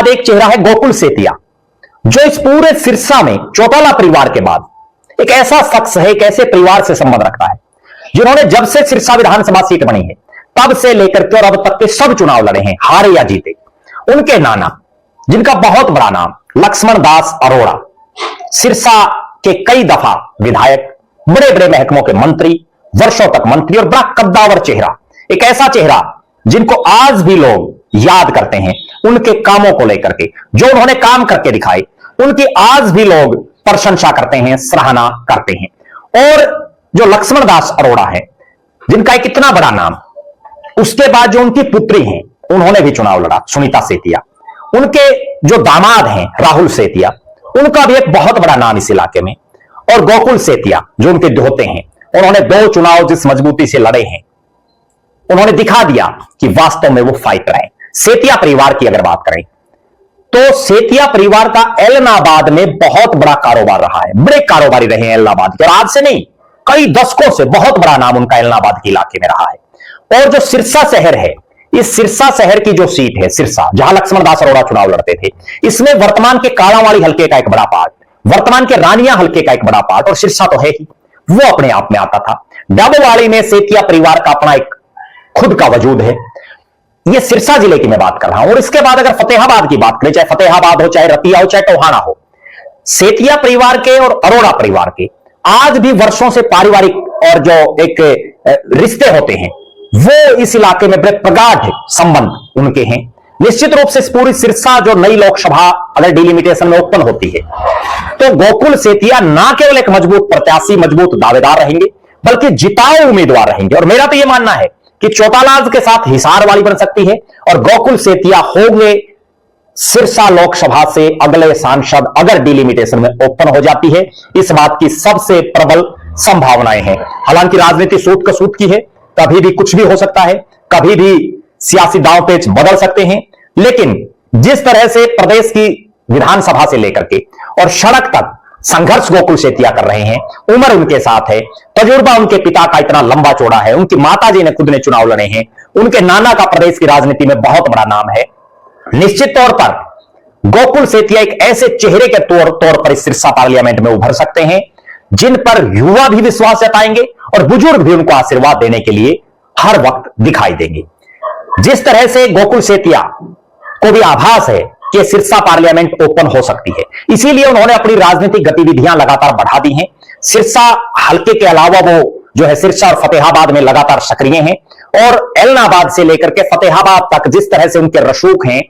बाद एक चेहरा है गोकुल सेतिया, जो इस पूरे सिरसा में चौटाला परिवार के बाद एक ऐसा शख्स है, एक ऐसे परिवार से संबंध रखता है जिन्होंने जब से सिरसा विधानसभा सीट बनी है तब से लेकर के और अब तक के सब चुनाव लड़े हैं, हारे या जीते। उनके नाना, जिनका बहुत बड़ा नाम लक्ष्मण दास अरोड़ा, सिरसा के कई दफा विधायक, बड़े बड़े महकमों के मंत्री, वर्षों तक मंत्री और बड़ा कद्दावर चेहरा, एक ऐसा चेहरा जिनको आज भी लोग याद करते हैं उनके कामों को लेकर के, जो उन्होंने काम करके दिखाए उनकी आज भी लोग प्रशंसा करते हैं, सराहना करते हैं। और जो लक्ष्मण दास अरोड़ा है, जिनका एक इतना बड़ा नाम, उसके बाद जो उनकी पुत्री हैं उन्होंने भी चुनाव लड़ा, सुनीता सेतिया, उनके जो दामाद हैं राहुल सेतिया, उनका भी एक बहुत बड़ा नाम इस इलाके में, और गोकुल सेतिया जो उनके दोहते हैं, उन्होंने 2 चुनाव जिस मजबूती से लड़े हैं, उन्होंने दिखा दिया कि वास्तव में वो फाइटर हैं। सेतिया परिवार की अगर बात करें तो सेतिया परिवार का एलनाबाद में बहुत बड़ा कारोबार रहा है, बड़े कारोबारी रहे हैं एलनाबाद के, और आज से नहीं कई दशकों से बहुत बड़ा नाम उनका एलनाबाद के इलाके में रहा है। और जो सिरसा शहर है, इस सिरसा शहर की जो सीट है सिरसा, जहां लक्ष्मण दास अरोड़ा चुनाव लड़ते थे, इसमें वर्तमान के कालावाड़ी हल्के का एक बड़ा पार्ट, वर्तमान के रानिया हल्के का एक बड़ा पार्ट, और सिरसा तो है ही, वो अपने आप में आता था। डबवाड़ी में सेतिया परिवार का अपना एक खुद का वजूद है। ये सिरसा जिले की मैं बात कर रहा हूं। और इसके बाद अगर फतेहाबाद की बात करें, चाहे फतेहाबाद हो, चाहे रतिया हो, चाहे टोहाना हो, सेतिया परिवार के और अरोड़ा परिवार के आज भी वर्षों से पारिवारिक और जो एक रिश्ते होते हैं वो इस इलाके में बड़े प्रगाढ़ संबंध उनके हैं। निश्चित रूप से पूरी सिरसा जो नई लोकसभा अगर डिलिमिटेशन में उत्पन्न होती है तो गोकुल सेतिया ना केवल एक मजबूत प्रत्याशी, मजबूत दावेदार रहेंगे, बल्कि जिताऊ उम्मीदवार रहेंगे। और मेरा तो यह मानना है कि चौटाला के साथ हिसार वाली बन सकती है और गोकुल सेतिया होंगे सिरसा लोकसभा से अगले सांसद, अगर डिलिमिटेशन में ओपन हो जाती है। इस बात की सबसे प्रबल संभावनाएं हैं। हालांकि राजनीति सूत कसूत की है, कभी भी कुछ भी हो सकता है, कभी भी सियासी दांव पेच बदल सकते हैं, लेकिन जिस तरह से प्रदेश की विधानसभा से लेकर के और सड़क तक संघर्ष गोकुल सेतिया कर रहे हैं, उम्र उनके साथ है, तजुर्बा उनके पिता का इतना लंबा चौड़ा है, उनकी माताजी ने खुद ने चुनाव लड़े हैं, उनके नाना का प्रदेश की राजनीति में बहुत बड़ा नाम है। निश्चित तौर पर गोकुल सेतिया एक ऐसे चेहरे के तौर पर इस सिरसा पार्लियामेंट में उभर सकते हैं जिन पर युवा भी विश्वास जताएंगे और बुजुर्ग भी उनको आशीर्वाद देने के लिए हर वक्त दिखाई देंगे। जिस तरह से गोकुल सेतिया को भी आभास है कि सिरसा पार्लियामेंट ओपन हो सकती है, इसीलिए उन्होंने अपनी राजनीतिक गतिविधियां लगातार बढ़ा दी हैं। सिरसा हल्के के अलावा वो जो है सिरसा और फतेहाबाद में लगातार सक्रिय हैं, और एलनाबाद से लेकर के फतेहाबाद तक जिस तरह से उनके रसूख हैं